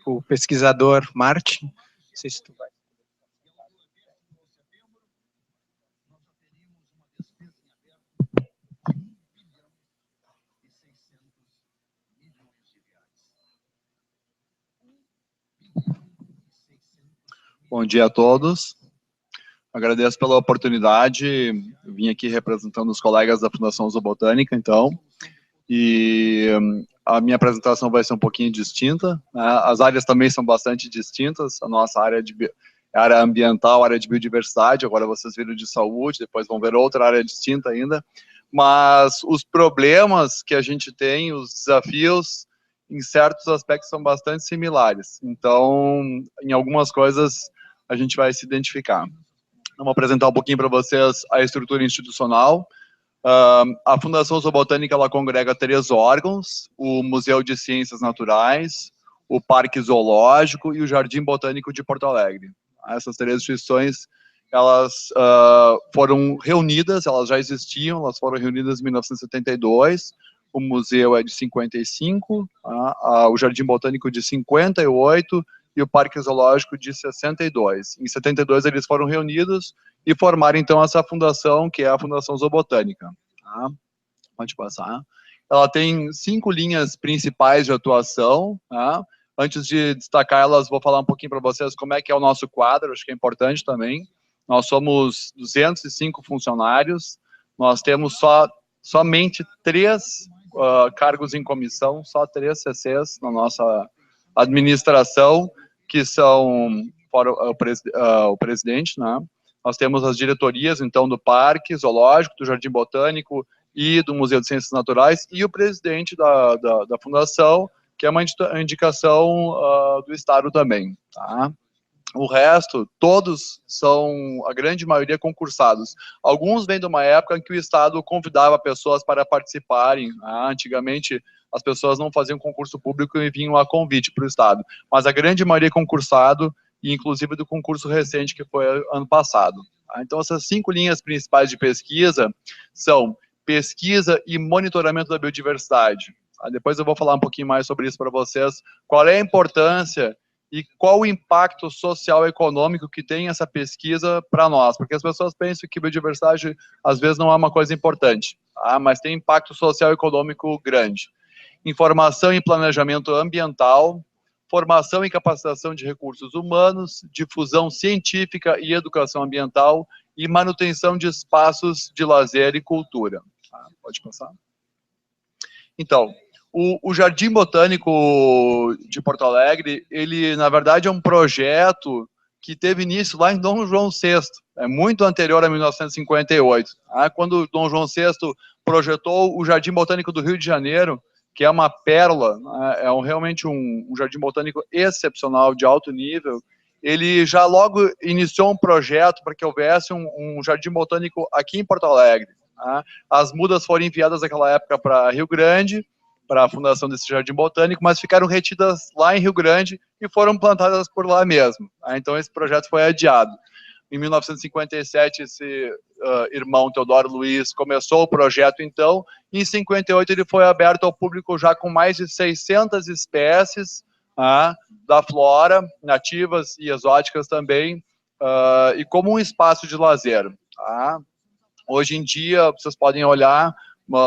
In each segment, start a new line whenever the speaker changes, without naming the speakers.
o pesquisador Martin. Não sei se tu vai.
Bom dia a todos. Agradeço pela oportunidade. Eu vim aqui representando os colegas da Fundação Zoobotânica, então, e a minha apresentação vai ser um pouquinho distinta, né? As áreas também são bastante distintas. A nossa área é área ambiental, área de biodiversidade. Agora vocês viram de saúde, depois vão ver outra área distinta ainda. Mas os problemas que a gente tem, os desafios, em certos aspectos são bastante similares. Então, em algumas coisas a gente vai se identificar. Vou apresentar um pouquinho para vocês a estrutura institucional. A Fundação Zoobotânica, ela congrega 3 órgãos: o Museu de Ciências Naturais, o Parque Zoológico e o Jardim Botânico de Porto Alegre. Essas 3 instituições, elas foram reunidas, elas já existiam, elas foram reunidas em 1972, o museu é de 55, o Jardim Botânico de 58, e o Parque Zoológico de 62. Em 72 eles foram reunidos e formaram então essa fundação, que é a Fundação Zoobotânica. Tá? Pode passar. Ela tem 5 linhas principais de atuação. Tá? Antes de destacar elas, vou falar um pouquinho para vocês como é que é o nosso quadro, acho que é importante também. Nós somos 205 funcionários, nós temos somente 3 cargos em comissão, só 3 CCs na nossa administração, que são o presidente, né? Nós temos as diretorias, então, do Parque Zoológico, do Jardim Botânico e do Museu de Ciências Naturais, e o presidente da fundação, que é uma indicação do Estado também, tá? O resto, todos são, a grande maioria, concursados. Alguns vêm de uma época em que o Estado convidava pessoas para participarem. Antigamente, as pessoas não faziam concurso público e vinham a convite para o Estado. Mas a grande maioria é concursado, e inclusive do concurso recente, que foi ano passado. Então, essas 5 linhas principais de pesquisa são pesquisa e monitoramento da biodiversidade. Depois eu vou falar um pouquinho mais sobre isso para vocês. Qual é a importância e qual o impacto social e econômico que tem essa pesquisa para nós, porque as pessoas pensam que biodiversidade às vezes não é uma coisa importante, tá? Mas tem impacto social e econômico grande. Informação e planejamento ambiental, formação e capacitação de recursos humanos, difusão científica e educação ambiental e manutenção de espaços de lazer e cultura. Pode passar. Então, o Jardim Botânico de Porto Alegre, ele, na verdade, é um projeto que teve início lá em Dom João VI, é muito anterior a 1958, quando Dom João VI projetou o Jardim Botânico do Rio de Janeiro, que é uma pérola, realmente um jardim botânico excepcional, de alto nível. Ele já logo iniciou um projeto para que houvesse um jardim botânico aqui em Porto Alegre. As mudas foram enviadas naquela época para Rio Grande, para a fundação desse jardim botânico, mas ficaram retidas lá em Rio Grande e foram plantadas por lá mesmo. Então esse projeto foi adiado. Em 1957, esse irmão Teodoro Luiz começou o projeto, então, e em 58 ele foi aberto ao público já com mais de 600 espécies da flora, nativas e exóticas também, e como um espaço de lazer. Hoje em dia, vocês podem olhar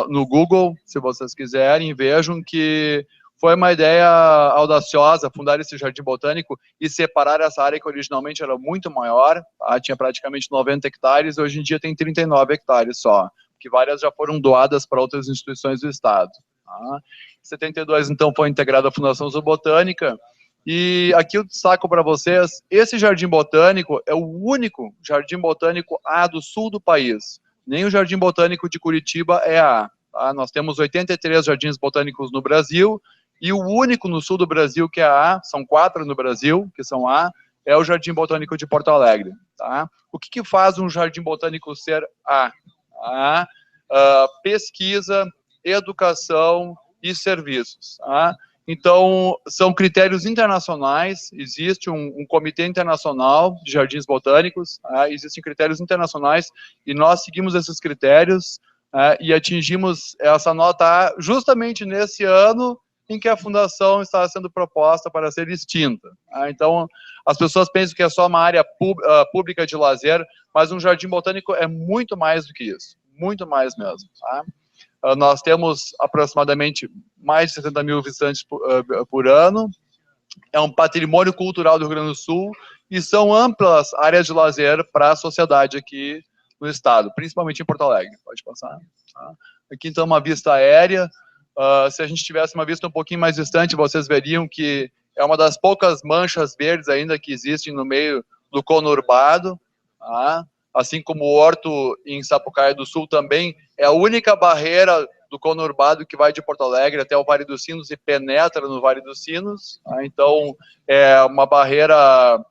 no Google, se vocês quiserem, vejam que foi uma ideia audaciosa fundar esse jardim botânico e separar essa área que originalmente era muito maior, tinha praticamente 90 hectares, hoje em dia tem 39 hectares só, que várias já foram doadas para outras instituições do Estado. Em 72, então, foi integrada a Fundação Zoobotânica, e aqui eu destaco para vocês, esse jardim botânico é o único jardim botânico do sul do país. Nem o Jardim Botânico de Curitiba é A. Nós temos 83 jardins botânicos no Brasil, e o único no sul do Brasil que é A, são 4 no Brasil, que são A, é o Jardim Botânico de Porto Alegre. O que faz um jardim botânico ser A? Pesquisa, educação e serviços. Então, são critérios internacionais, existe um comitê internacional de jardins botânicos, existem critérios internacionais, e nós seguimos esses critérios e atingimos essa nota A justamente nesse ano em que a fundação está sendo proposta para ser extinta. Então, as pessoas pensam que é só uma área pública de lazer, mas um jardim botânico é muito mais do que isso, muito mais mesmo. Nós temos aproximadamente mais de 60 mil visitantes por ano, é um patrimônio cultural do Rio Grande do Sul e são amplas áreas de lazer para a sociedade aqui no estado, principalmente em Porto Alegre. Pode passar. Aqui então uma vista aérea. Se a gente tivesse uma vista um pouquinho mais distante, vocês veriam que é uma das poucas manchas verdes ainda que existem no meio do conurbado, assim como o Horto em Sapucaia do Sul também é a única barreira do conurbado que vai de Porto Alegre até o Vale dos Sinos e penetra no Vale dos Sinos. Então, é uma barreira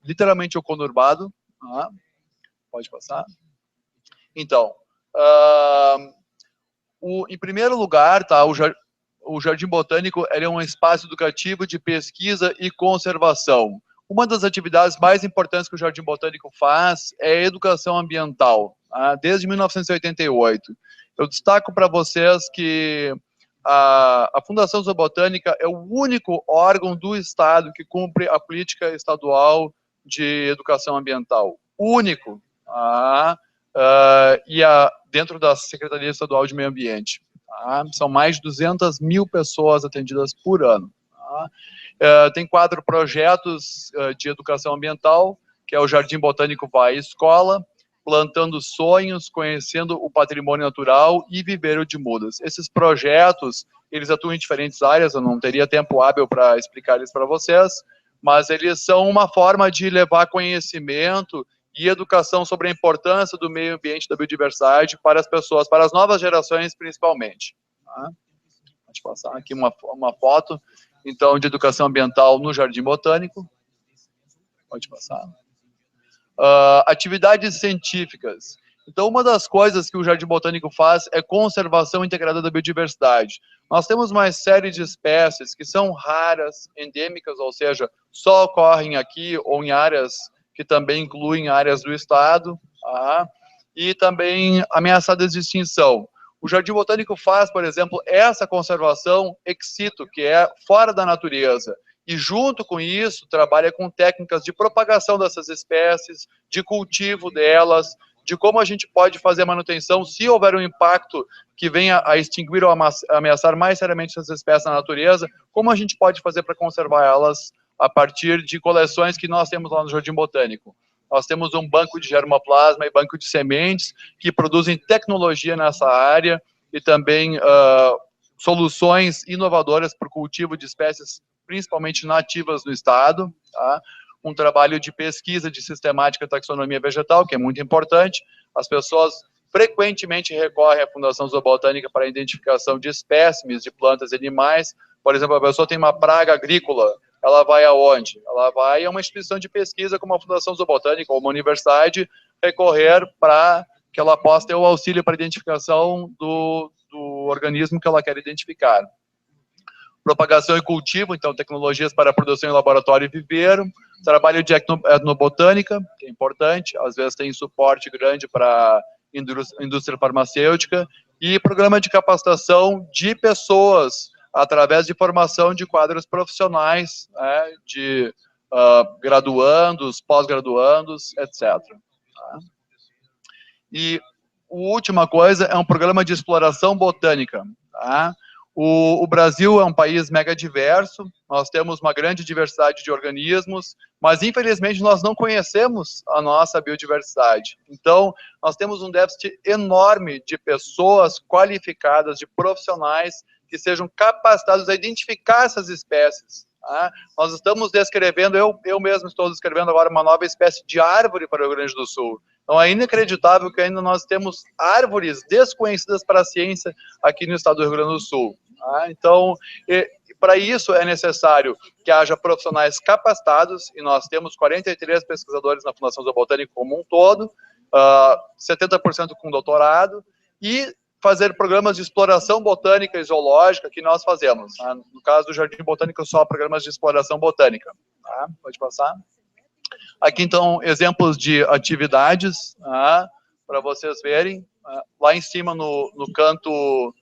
literalmente ao conurbado. Pode passar. Então, em primeiro lugar, o Jardim Botânico ele é um espaço educativo de pesquisa e conservação. Uma das atividades mais importantes que o Jardim Botânico faz é a educação ambiental, desde 1988. Eu destaco para vocês que a Fundação Zoobotânica é o único órgão do Estado que cumpre a política estadual de educação ambiental. Único. Dentro da Secretaria Estadual de Meio Ambiente. São mais de 200 mil pessoas atendidas por ano. Tem 4 projetos de educação ambiental, que é o Jardim Botânico Vai Escola, Plantando Sonhos, Conhecendo o Patrimônio Natural e Viveiro de Mudas. Esses projetos, eles atuam em diferentes áreas, eu não teria tempo hábil para explicar eles para vocês, mas eles são uma forma de levar conhecimento e educação sobre a importância do meio ambiente, da biodiversidade para as pessoas, para as novas gerações principalmente. Pode passar aqui uma foto, então, de educação ambiental no Jardim Botânico. Pode passar. Atividades científicas. Então, uma das coisas que o Jardim Botânico faz é conservação integrada da biodiversidade. Nós temos uma série de espécies que são raras, endêmicas, ou seja, só ocorrem aqui ou em áreas que também incluem áreas do estado, e também ameaçadas de extinção. O Jardim Botânico faz, por exemplo, essa conservação ex situ, que é fora da natureza, e junto com isso trabalha com técnicas de propagação dessas espécies, de cultivo delas, de como a gente pode fazer a manutenção se houver um impacto que venha a extinguir ou ameaçar mais seriamente essas espécies na natureza, como a gente pode fazer para conservar elas a partir de coleções que nós temos lá no Jardim Botânico. Nós temos um banco de germoplasma e banco de sementes que produzem tecnologia nessa área e também soluções inovadoras para o cultivo de espécies principalmente nativas no estado, um trabalho de pesquisa de sistemática taxonomia vegetal, que é muito importante. As pessoas frequentemente recorrem à Fundação Zoobotânica para a identificação de espécimes de plantas e animais. Por exemplo, a pessoa tem uma praga agrícola, ela vai aonde? Ela vai a uma instituição de pesquisa como a Fundação Zoobotânica ou uma universidade recorrer para que ela possa ter o auxílio para a identificação do organismo que ela quer identificar. Propagação e cultivo, então tecnologias para produção em laboratório e viveiro, trabalho de etnobotânica, que é importante, às vezes tem suporte grande para indústria farmacêutica, e programa de capacitação de pessoas, através de formação de quadros profissionais, de graduandos, pós-graduandos, etc. E a última coisa é um programa de exploração botânica. O Brasil é um país mega diverso, nós temos uma grande diversidade de organismos, mas infelizmente nós não conhecemos a nossa biodiversidade. Então, nós temos um déficit enorme de pessoas qualificadas, de profissionais que sejam capacitados a identificar essas espécies. Nós estamos descrevendo, eu mesmo estou descrevendo agora uma nova espécie de árvore para o Rio Grande do Sul. Então é inacreditável que ainda nós temos árvores desconhecidas para a ciência aqui no estado do Rio Grande do Sul. Então, para isso é necessário que haja profissionais capacitados, e nós temos 43 pesquisadores na Fundação Zoobotânica como um todo, 70% com doutorado, e fazer programas de exploração botânica e zoológica que nós fazemos. No caso do Jardim Botânico, só programas de exploração botânica. Pode passar. Aqui, então, exemplos de atividades, para vocês verem. Lá em cima, no canto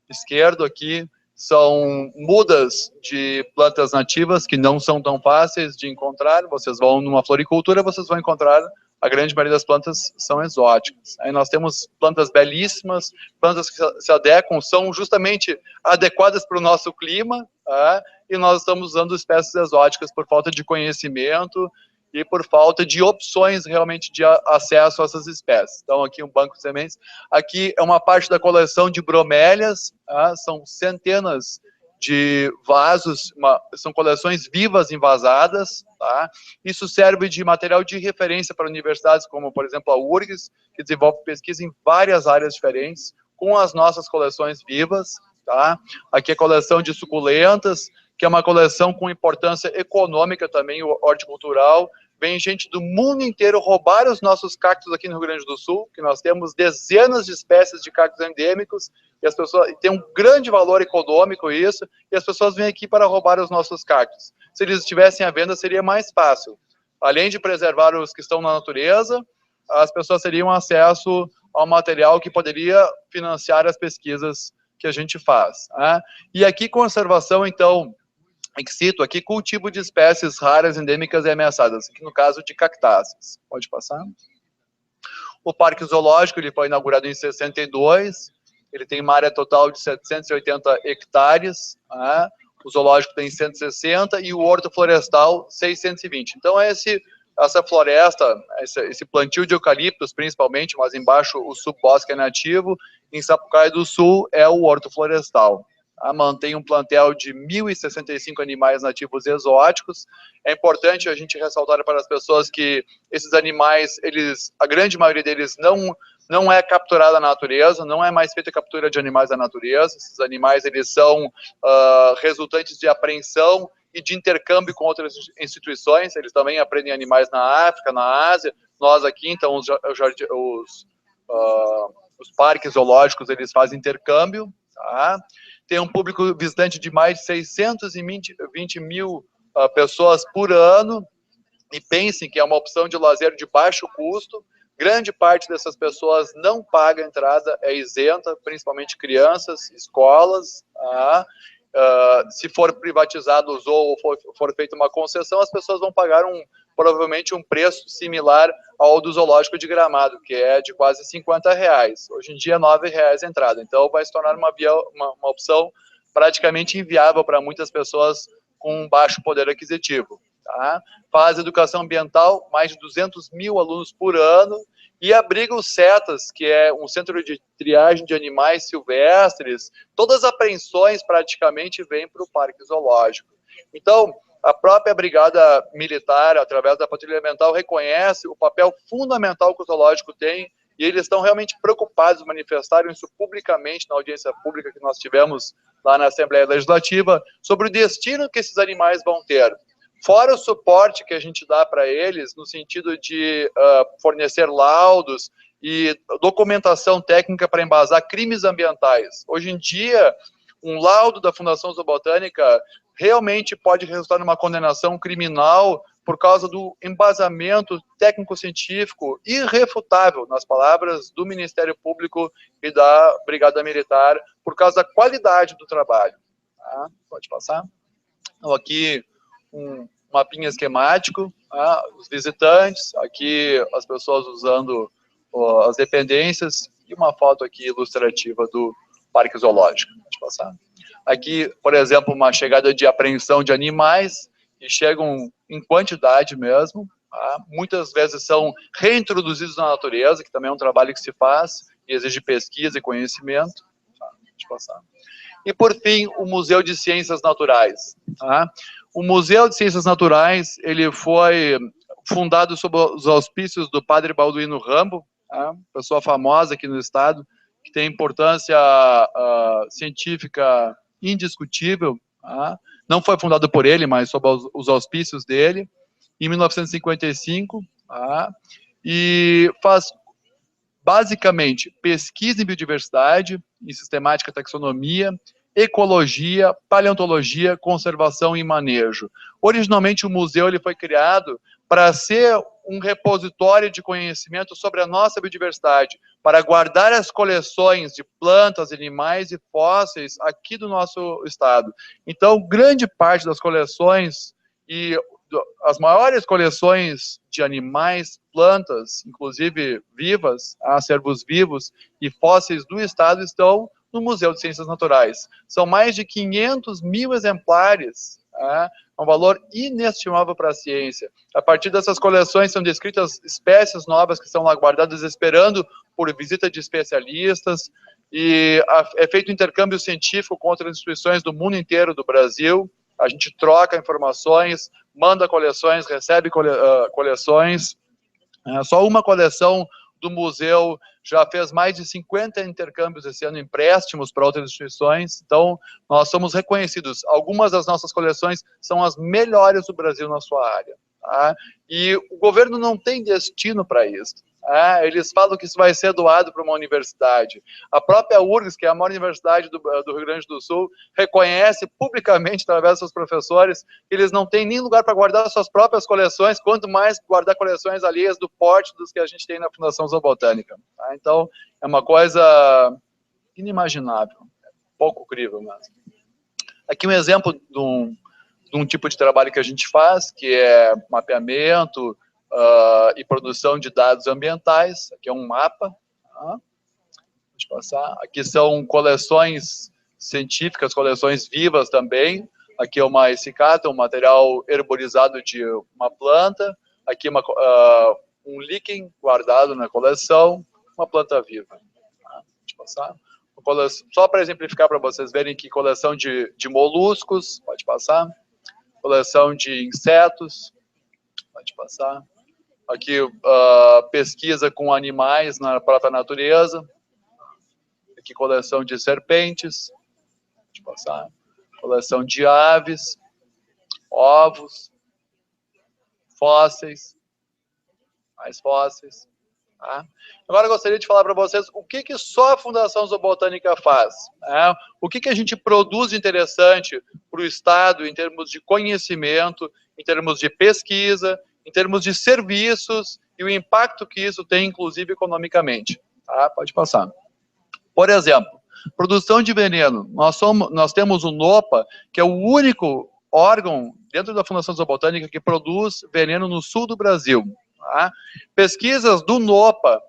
esquerdo aqui são mudas de plantas nativas que não são tão fáceis de encontrar. Vocês vão numa floricultura, vocês vão encontrar a grande maioria das plantas são exóticas. Aí nós temos plantas belíssimas, plantas que se adequam, são justamente adequadas para o nosso clima, tá? E nós estamos usando espécies exóticas por falta de conhecimento e por falta de opções realmente de acesso a essas espécies. Então aqui um banco de sementes, aqui é uma parte da coleção de bromélias, tá? São centenas de vasos, são coleções vivas envasadas, tá? Isso serve de material de referência para universidades como, por exemplo, a URGS, que desenvolve pesquisa em várias áreas diferentes, com as nossas coleções vivas, tá? Aqui a coleção de suculentas, que é uma coleção com importância econômica também, horticultural. Vem gente do mundo inteiro roubar os nossos cactos aqui no Rio Grande do Sul, que nós temos dezenas de espécies de cactos endêmicos, e as pessoas tem um grande valor econômico isso, e as pessoas vêm aqui para roubar os nossos cactos. Se eles estivessem à venda, seria mais fácil. Além de preservar os que estão na natureza, as pessoas teriam acesso ao material que poderia financiar as pesquisas que a gente faz. Né? E aqui conservação, então, cito aqui cultivo de espécies raras, endêmicas e ameaçadas, aqui no caso de cactáceas. Pode passar. O Parque Zoológico ele foi inaugurado em 62, ele tem uma área total de 780 hectares, né? O zoológico tem 160 e o horto florestal 620. Então essa floresta, esse plantio de eucaliptos principalmente, mas embaixo o subbosque é nativo, em Sapucaia do Sul é o horto florestal. Mantém um plantel de 1.065 animais nativos exóticos. É importante a gente ressaltar para as pessoas que esses animais, a grande maioria deles não é capturada na natureza, não é mais feita captura de animais da natureza. Esses animais eles são resultantes de apreensão e de intercâmbio com outras instituições. Eles também aprendem animais na África, na Ásia. Nós aqui, então, os parques zoológicos, eles fazem intercâmbio, tá? Tem um público visitante de mais de 620 mil pessoas por ano, e pensem que é uma opção de lazer de baixo custo. Grande parte dessas pessoas não paga entrada, é isenta, principalmente crianças, escolas. Se for privatizado ou for feita uma concessão, as pessoas vão pagar provavelmente um preço similar ao do zoológico de Gramado, que é de quase R$50. Hoje em dia, R$9 a entrada. Então, vai se tornar uma opção praticamente inviável para muitas pessoas com baixo poder aquisitivo. Tá? Faz educação ambiental, mais de 200 mil alunos por ano, e abriga o CETAS, que é um centro de triagem de animais silvestres. Todas as apreensões praticamente vêm para o Parque Zoológico. Então, a própria Brigada Militar, através da Patrulha Ambiental, reconhece o papel fundamental que o zoológico tem, e eles estão realmente preocupados, manifestaram isso publicamente na audiência pública que nós tivemos lá na Assembleia Legislativa, sobre o destino que esses animais vão ter. Fora o suporte que a gente dá para eles, no sentido de fornecer laudos e documentação técnica para embasar crimes ambientais. Hoje em dia, um laudo da Fundação Zoobotânica realmente pode resultar numa condenação criminal por causa do embasamento técnico-científico irrefutável, nas palavras do Ministério Público e da Brigada Militar, por causa da qualidade do trabalho. Tá? Pode passar. Então, aqui um mapinha esquemático, os visitantes, aqui as pessoas usando as dependências, e uma foto aqui ilustrativa do Parque Zoológico. Pode passar. Aqui, por exemplo, uma chegada de apreensão de animais, que chegam em quantidade mesmo, tá? Muitas vezes são reintroduzidos na natureza, que também é um trabalho que se faz, e exige pesquisa e conhecimento. Tá? Pode passar. E, por fim, o Museu de Ciências Naturais. Tá? O Museu de Ciências Naturais, ele foi fundado sob os auspícios do padre Balduino Rambo, tá? Pessoa famosa aqui no estado, que tem importância científica indiscutível. Tá? Não foi fundado por ele, mas sob os auspícios dele, em 1955, tá? E faz basicamente pesquisa em biodiversidade, em sistemática taxonomia, ecologia, paleontologia, conservação e manejo. Originalmente o museu ele foi criado para ser um repositório de conhecimento sobre a nossa biodiversidade, para guardar as coleções de plantas, animais e fósseis aqui do nosso estado. Então, grande parte das coleções e as maiores coleções de animais, plantas, inclusive vivas, acervos vivos e fósseis do estado estão no Museu de Ciências Naturais. São mais de 500 mil exemplares, um valor inestimável para a ciência. A partir dessas coleções são descritas espécies novas que estão lá guardadas esperando por visita de especialistas, e é feito intercâmbio científico com outras instituições do mundo inteiro do Brasil. A gente troca informações, manda coleções, recebe coleções. Só uma coleção do museu já fez mais de 50 intercâmbios esse ano, empréstimos para outras instituições. Então, nós somos reconhecidos. Algumas das nossas coleções são as melhores do Brasil na sua área. Tá? E o governo não tem destino para isso. Eles falam que isso vai ser doado para uma universidade. A própria URGS, que é a maior universidade do Rio Grande do Sul, reconhece publicamente, através dos seus professores, que eles não têm nem lugar para guardar suas próprias coleções, quanto mais guardar coleções alheias do porte dos que a gente tem na Fundação Zoobotânica. Tá? Então, é uma coisa inimaginável, pouco crível mesmo. Aqui um exemplo de um tipo de trabalho que a gente faz, que é mapeamento e produção de dados ambientais. Aqui é um mapa. Deixa eu passar. Aqui são coleções científicas, coleções vivas também. Aqui é uma essicata, um material herborizado de uma planta. Aqui um líquen guardado na coleção, uma planta viva. Deixa eu passar. Só para exemplificar, para vocês verem que coleção de moluscos, pode passar. Coleção de insetos, pode passar. Aqui, pesquisa com animais na própria natureza. Aqui, coleção de serpentes. Pode passar. Coleção de aves, ovos, fósseis, mais fósseis. Tá? Agora, eu gostaria de falar para vocês o que só a Fundação Zoobotânica faz. O que a gente produz de interessante para o Estado em termos de conhecimento, em termos de pesquisa, em termos de serviços e o impacto que isso tem, inclusive, economicamente. Tá? Pode passar. Por exemplo, produção de veneno. Nós temos o NOPA, que é o único órgão dentro da Fundação Zoobotânica que produz veneno no sul do Brasil. Tá? Pesquisas do NOPA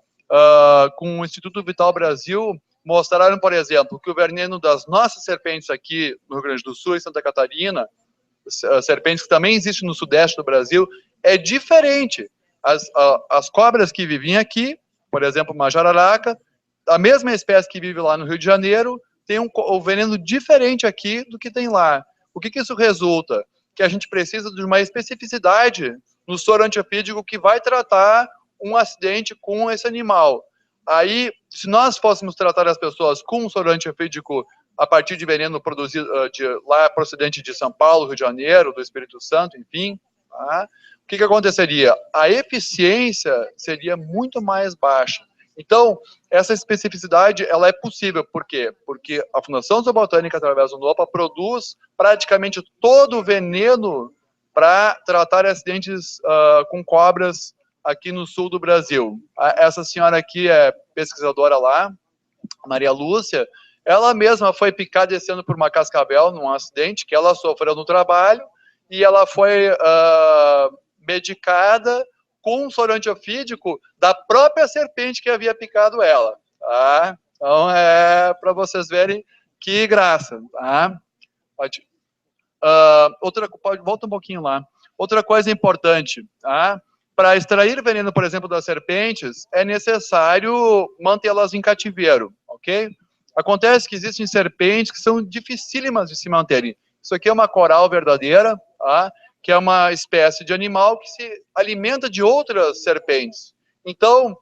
com o Instituto Vital Brasil mostraram, por exemplo, que o veneno das nossas serpentes aqui no Rio Grande do Sul e Santa Catarina, serpentes que também existem no sudeste do Brasil, é diferente. As cobras que vivem aqui, por exemplo, uma jararaca, a mesma espécie que vive lá no Rio de Janeiro, tem um veneno diferente aqui do que tem lá. O que isso resulta? Que a gente precisa de uma especificidade no soro antiofídico que vai tratar um acidente com esse animal. Aí, se nós fôssemos tratar as pessoas com um soro antiofídico a partir de veneno produzido lá procedente de São Paulo, Rio de Janeiro, do Espírito Santo, enfim, tá? O que aconteceria? A eficiência seria muito mais baixa. Então, essa especificidade, ela é possível. Por quê? Porque a Fundação Zoobotânica, através do NOPA, produz praticamente todo o veneno para tratar acidentes com cobras aqui no sul do Brasil. Essa senhora aqui é pesquisadora lá, Maria Lúcia. Ela mesma foi picada esse ano por uma cascavel num acidente que ela sofreu no trabalho e ela foi medicada com um soro antiofídico da própria serpente que havia picado ela. Tá? Então, para vocês verem que graça. Tá? Volta um pouquinho lá. Outra coisa importante, tá? Para extrair veneno, por exemplo, das serpentes, é necessário mantê-las em cativeiro, ok? Acontece que existem serpentes que são dificílimas de se manterem. Isso aqui é uma coral verdadeira, tá? Que é uma espécie de animal que se alimenta de outras serpentes. Então,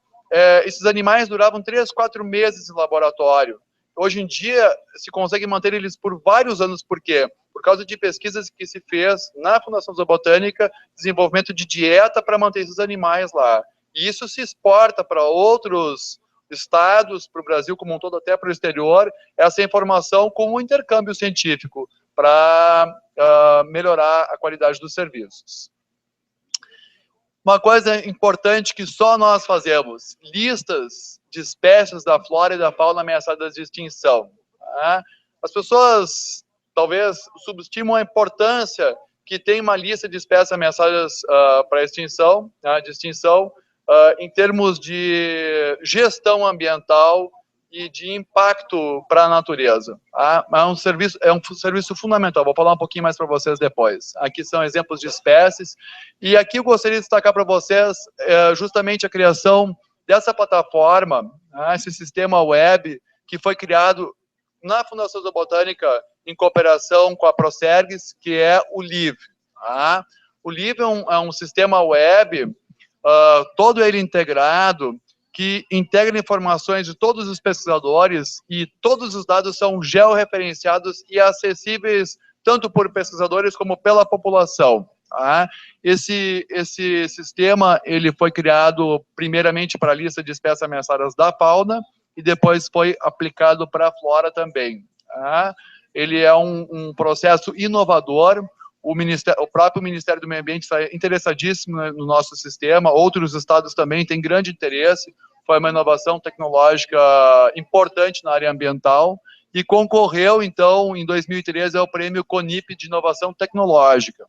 esses animais duravam 3, 4 meses em laboratório. Hoje em dia, se consegue manter eles por vários anos. Por quê? Por causa de pesquisas que se fez na Fundação Zoobotânica, desenvolvimento de dieta para manter esses animais lá. E isso se exporta para outros estados, para o Brasil como um todo, até para o exterior, essa informação com o intercâmbio científico para melhorar a qualidade dos serviços. Uma coisa importante que só nós fazemos, listas de espécies da flora e da fauna ameaçadas de extinção. Tá? As pessoas talvez subestimam a importância que tem uma lista de espécies ameaçadas para extinção, de extinção, em termos de gestão ambiental e de impacto para a natureza. É um serviço fundamental. Vou falar um pouquinho mais para vocês depois. Aqui são exemplos de espécies. E aqui eu gostaria de destacar para vocês justamente a criação dessa plataforma, esse sistema web que foi criado na Fundação Zoobotânica em cooperação com a Procergs, que é o LIV. O LIV é um sistema web, todo ele integrado, que integra informações de todos os pesquisadores e todos os dados são georreferenciados e acessíveis tanto por pesquisadores como pela população. Esse sistema ele foi criado primeiramente para a lista de espécies ameaçadas da fauna e depois foi aplicado para a flora também. Ele é um processo inovador. O próprio Ministério do Meio Ambiente está interessadíssimo no nosso sistema, outros estados também têm grande interesse. Foi uma inovação tecnológica importante na área ambiental e concorreu, então, em 2013 ao Prêmio CONIP de Inovação Tecnológica.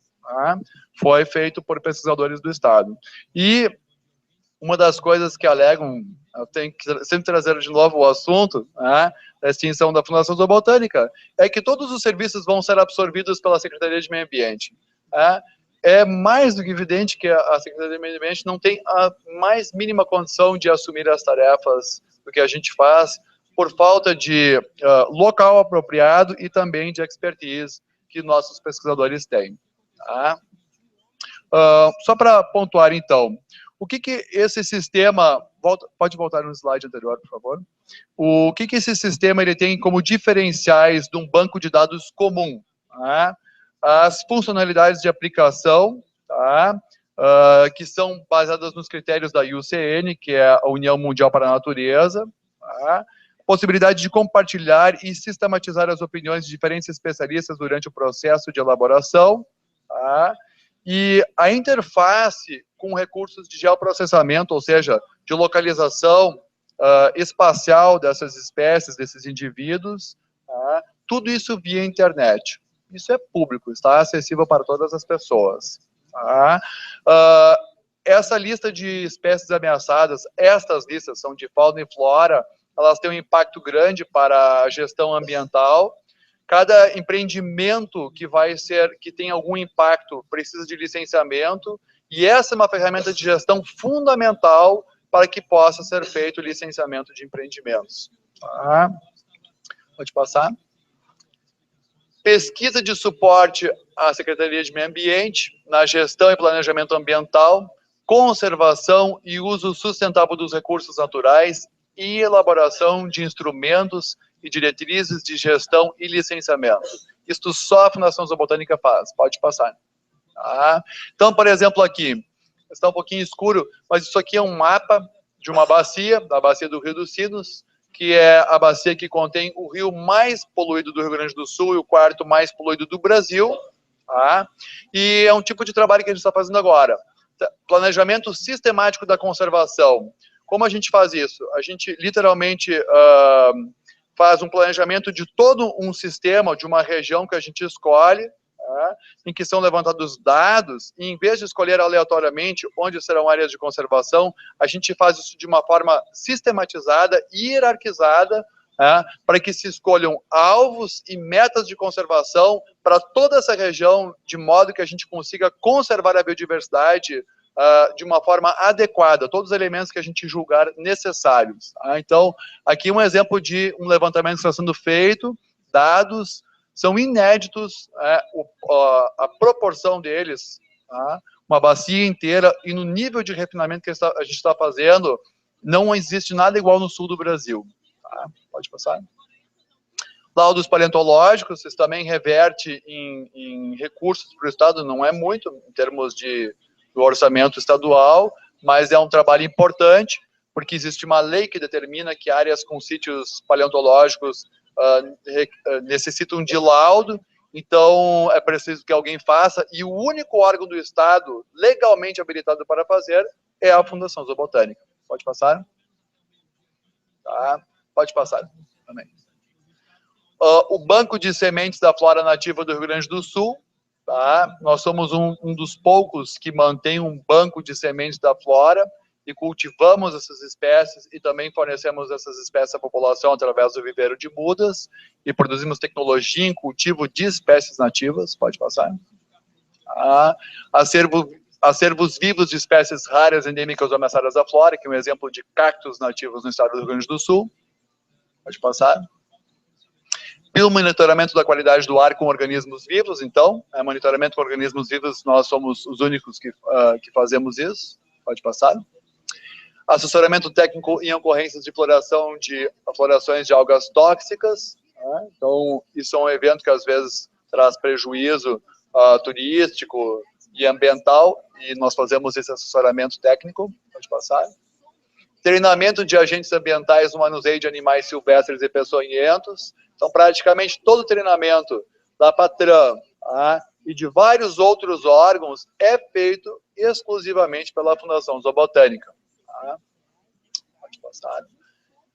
Foi feito por pesquisadores do estado. E uma das coisas que alegam, eu tenho que sempre trazer de novo o assunto, da extinção da Fundação Zoobotânica, é que todos os serviços vão ser absorvidos pela Secretaria de Meio Ambiente. É mais do que evidente que a Secretaria de Meio Ambiente não tem a mais mínima condição de assumir as tarefas do que a gente faz, por falta de local apropriado e também de expertise que nossos pesquisadores têm. Só para pontuar, então, o que esse sistema... Pode voltar no slide anterior, por favor? O que esse sistema ele tem como diferenciais de um banco de dados comum? As funcionalidades de aplicação, que são baseadas nos critérios da IUCN, que é a União Mundial para a Natureza, possibilidade de compartilhar e sistematizar as opiniões de diferentes especialistas durante o processo de elaboração, e a interface com recursos de geoprocessamento, ou seja, de localização espacial dessas espécies, desses indivíduos, tudo isso via internet. Isso é público, está acessível para todas as pessoas. Essa lista de espécies ameaçadas, estas listas são de fauna e flora, elas têm um impacto grande para a gestão ambiental. Cada empreendimento que tem algum impacto precisa de licenciamento, e essa é uma ferramenta de gestão fundamental para que possa ser feito o licenciamento de empreendimentos. Pode passar. Pesquisa de suporte à Secretaria de Meio Ambiente na gestão e planejamento ambiental, conservação e uso sustentável dos recursos naturais e elaboração de instrumentos e diretrizes de gestão e licenciamento. Isto só a Fundação Zoobotânica faz. Pode passar. Então, por exemplo, aqui, está um pouquinho escuro, mas isso aqui é um mapa de uma bacia, da bacia do Rio dos Sinos, que é a bacia que contém o rio mais poluído do Rio Grande do Sul e o quarto mais poluído do Brasil. E é um tipo de trabalho que a gente está fazendo agora. Planejamento sistemático da conservação. Como a gente faz isso? A gente literalmente faz um planejamento de todo um sistema, de uma região que a gente escolhe, em que são levantados dados, e em vez de escolher aleatoriamente onde serão áreas de conservação, a gente faz isso de uma forma sistematizada e hierarquizada, para que se escolham alvos e metas de conservação para toda essa região, de modo que a gente consiga conservar a biodiversidade de uma forma adequada, todos os elementos que a gente julgar necessários. Então, aqui um exemplo de um levantamento que está sendo feito, dados são inéditos, a proporção deles, uma bacia inteira, e no nível de refinamento que a gente está fazendo, não existe nada igual no sul do Brasil. Pode passar. Laudos paleontológicos, isso também reverte em recursos para o Estado, não é muito, em termos do orçamento estadual, mas é um trabalho importante, porque existe uma lei que determina que áreas com sítios paleontológicos necessitam de laudo, Então, é preciso que alguém faça, e o único órgão do Estado legalmente habilitado para fazer é a Fundação Zoobotânica. Pode passar? Tá? Pode passar também. O Banco de Sementes da Flora Nativa do Rio Grande do Sul, tá? Nós somos um dos poucos que mantém um banco de sementes da flora e cultivamos essas espécies e também fornecemos essas espécies à população através do viveiro de mudas e produzimos tecnologia em cultivo de espécies nativas. Pode passar. Acervos vivos de espécies raras, endêmicas ou ameaçadas da flora, que é um exemplo de cactos nativos no estado do Rio Grande do Sul. Pode passar. Pelo monitoramento da qualidade do ar com organismos vivos, então, monitoramento com organismos vivos, nós somos os únicos que fazemos isso. Pode passar. Assessoramento técnico em ocorrências de florações de algas tóxicas. Então, isso é um evento que às vezes traz prejuízo turístico e ambiental, e nós fazemos esse assessoramento técnico. Pode passar. Treinamento de agentes ambientais no manuseio de animais silvestres e peçonhentos. Então, praticamente todo o treinamento da Patram e de vários outros órgãos é feito exclusivamente pela Fundação Zoobotânica. Pode passar.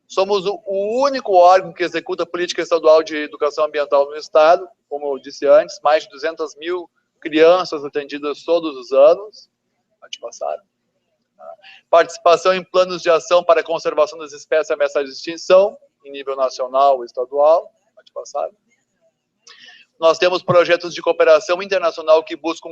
Somos o único órgão que executa a política estadual de educação ambiental no estado, como eu disse antes, mais de 200 mil crianças atendidas todos os anos. Pode passar. Participação em planos de ação para a conservação das espécies ameaçadas de extinção, em nível nacional e estadual. Pode passar. Nós temos projetos de cooperação internacional que buscam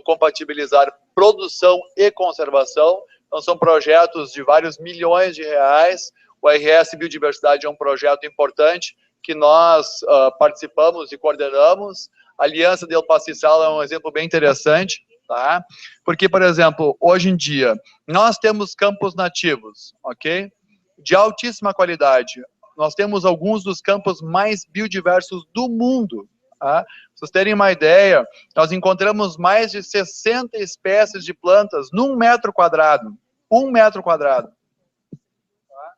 compatibilizar produção e conservação. Então, são projetos de vários milhões de reais. O RS Biodiversidade é um projeto importante que nós participamos e coordenamos. A Aliança del Pastizal é um exemplo bem interessante, tá? Porque, por exemplo, hoje em dia, nós temos campos nativos, ok? De altíssima qualidade. Nós temos alguns dos campos mais biodiversos do mundo. Tá? Pra vocês terem uma ideia, nós encontramos mais de 60 espécies de plantas num metro quadrado. 1 metro quadrado. Tá?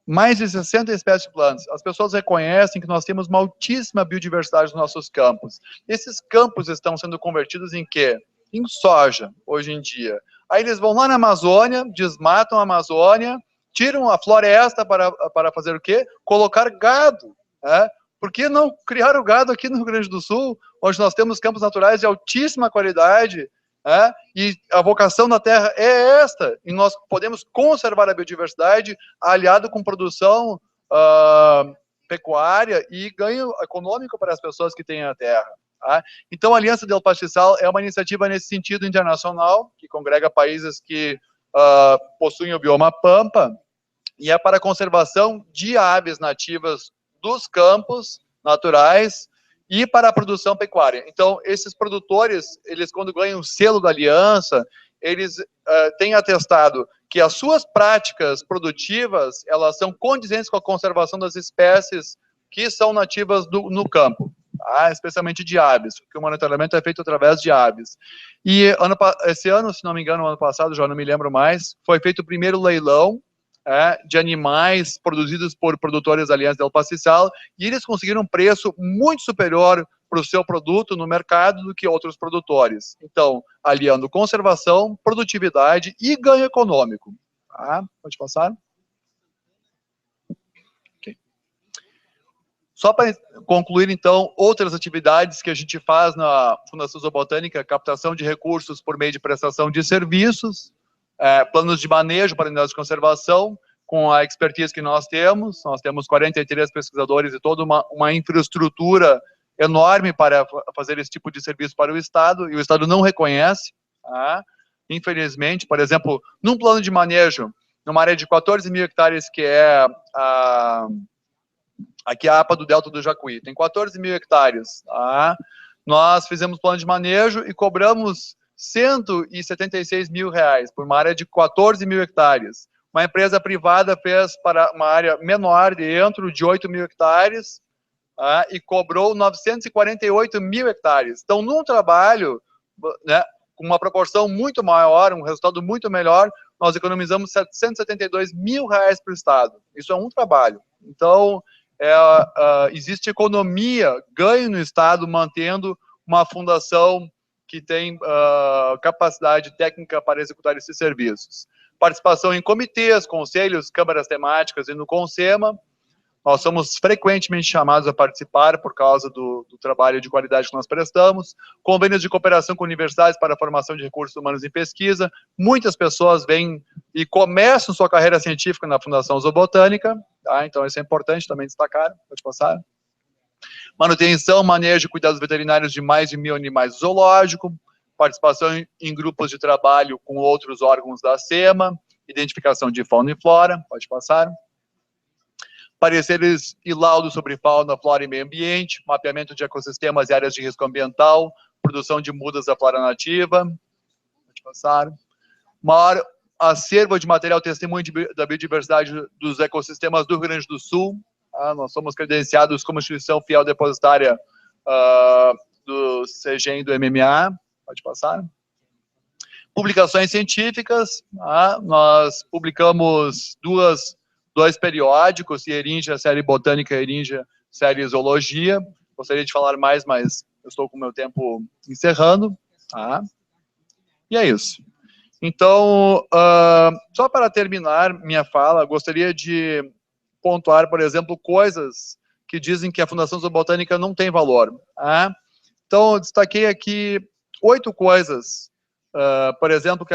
Mais de 60 espécies de plantas. As pessoas reconhecem que nós temos uma altíssima biodiversidade nos nossos campos. Esses campos estão sendo convertidos em quê? Em soja, hoje em dia. Aí eles vão lá na Amazônia, desmatam a Amazônia, tiram a floresta para fazer o quê? Colocar gado. Por que não criar o gado aqui no Rio Grande do Sul, onde nós temos campos naturais de altíssima qualidade, e a vocação da terra é esta, e nós podemos conservar a biodiversidade aliado com produção pecuária e ganho econômico para as pessoas que têm a terra. Então, a Aliança del Pastizal é uma iniciativa nesse sentido internacional, que congrega países que possuem o bioma Pampa, e é para a conservação de aves nativas dos campos naturais e para a produção pecuária. Então, esses produtores, eles quando ganham o selo da aliança, eles têm atestado que as suas práticas produtivas, elas são condizentes com a conservação das espécies que são nativas no campo, especialmente de aves, porque o monitoramento é feito através de aves. E esse ano, se não me engano, ano passado, já não me lembro mais, foi feito o primeiro leilão de animais produzidos por produtores da Aliança del Pastizal, e eles conseguiram um preço muito superior para o seu produto no mercado do que outros produtores. Então, aliando conservação, produtividade e ganho econômico. Pode passar. Okay. Só para concluir, então, outras atividades que a gente faz na Fundação Zoobotânica: captação de recursos por meio de prestação de serviços, planos de manejo para unidades de conservação, com a expertise que nós temos 43 pesquisadores e toda uma infraestrutura enorme para fazer esse tipo de serviço para o Estado, e o Estado não reconhece, infelizmente. Por exemplo, num plano de manejo, numa área de 14 mil hectares, que é aqui a APA do Delta do Jacuí, tem 14 mil hectares, nós fizemos plano de manejo e cobramos 176 mil reais por uma área de 14 mil hectares. Uma empresa privada fez para uma área menor, dentro de 8 mil hectares, e cobrou 948 mil hectares. Então, num trabalho, com uma proporção muito maior, um resultado muito melhor, nós economizamos 772 mil reais para o Estado. Isso é um trabalho. Então, existe economia, ganho no Estado, mantendo uma fundação que tem capacidade técnica para executar esses serviços. Participação em comitês, conselhos, câmaras temáticas e no CONSEMA. Nós somos frequentemente chamados a participar por causa do trabalho de qualidade que nós prestamos. Convênios de cooperação com universidades para a formação de recursos humanos em pesquisa. Muitas pessoas vêm e começam sua carreira científica na Fundação Zoobotânica, tá? Então isso é importante também destacar. Pode passar. Manutenção, manejo e cuidados veterinários de mais de 1.000 animais zoológicos. Participação em grupos de trabalho com outros órgãos da SEMA. Identificação de fauna e flora. Pode passar. Pareceres e laudos sobre fauna, flora e meio ambiente, mapeamento de ecossistemas e áreas de risco ambiental, produção de mudas da flora nativa. Pode passar. Maior acervo de material testemunho da biodiversidade dos ecossistemas do Rio Grande do Sul. Nós somos credenciados como instituição fiel depositária do CGEM e do MMA. Pode passar. Publicações científicas. Nós publicamos dois periódicos, Eringia, série Botânica, Eringia, série Zoologia. Gostaria de falar mais, mas eu estou com o meu tempo encerrando. Tá? E é isso. Então, só para terminar minha fala, gostaria de pontuar, por exemplo, coisas que dizem que a Fundação Zoobotânica não tem valor. Tá? Então, eu destaquei aqui 8 coisas, por exemplo,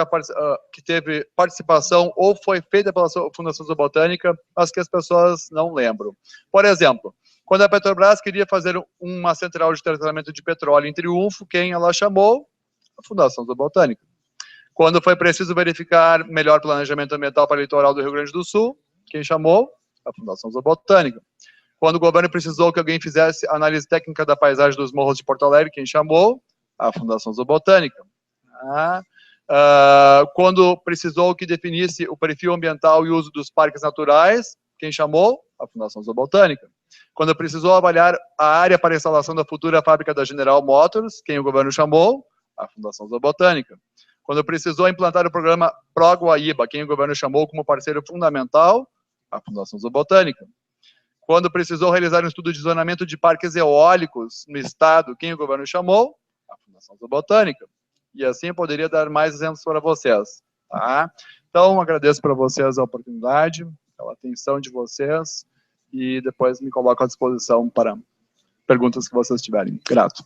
que teve participação ou foi feita pela Fundação Zoobotânica, mas que as pessoas não lembram. Por exemplo, quando a Petrobras queria fazer uma central de tratamento de petróleo em Triunfo, quem ela chamou? A Fundação Zoobotânica. Quando foi preciso verificar melhor planejamento ambiental para o litoral do Rio Grande do Sul, quem chamou? A Fundação Zoobotânica. Quando o governo precisou que alguém fizesse análise técnica da paisagem dos morros de Porto Alegre, quem chamou? A Fundação Zoobotânica. Quando precisou que definisse o perfil ambiental e uso dos parques naturais, quem chamou? A Fundação Zoobotânica. Quando precisou avaliar a área para a instalação da futura fábrica da General Motors, quem o governo chamou? A Fundação Zoobotânica. Quando precisou implantar o programa Pro-Guaíba, quem o governo chamou como parceiro fundamental? A Fundação Zoobotânica. Quando precisou realizar um estudo de zonamento de parques eólicos no estado, quem o governo chamou? A Fundação Zoobotânica. E assim eu poderia dar mais exemplos para vocês. Tá? Então, agradeço para vocês a oportunidade, pela atenção de vocês, e depois me coloco à disposição para perguntas que vocês tiverem. Grato.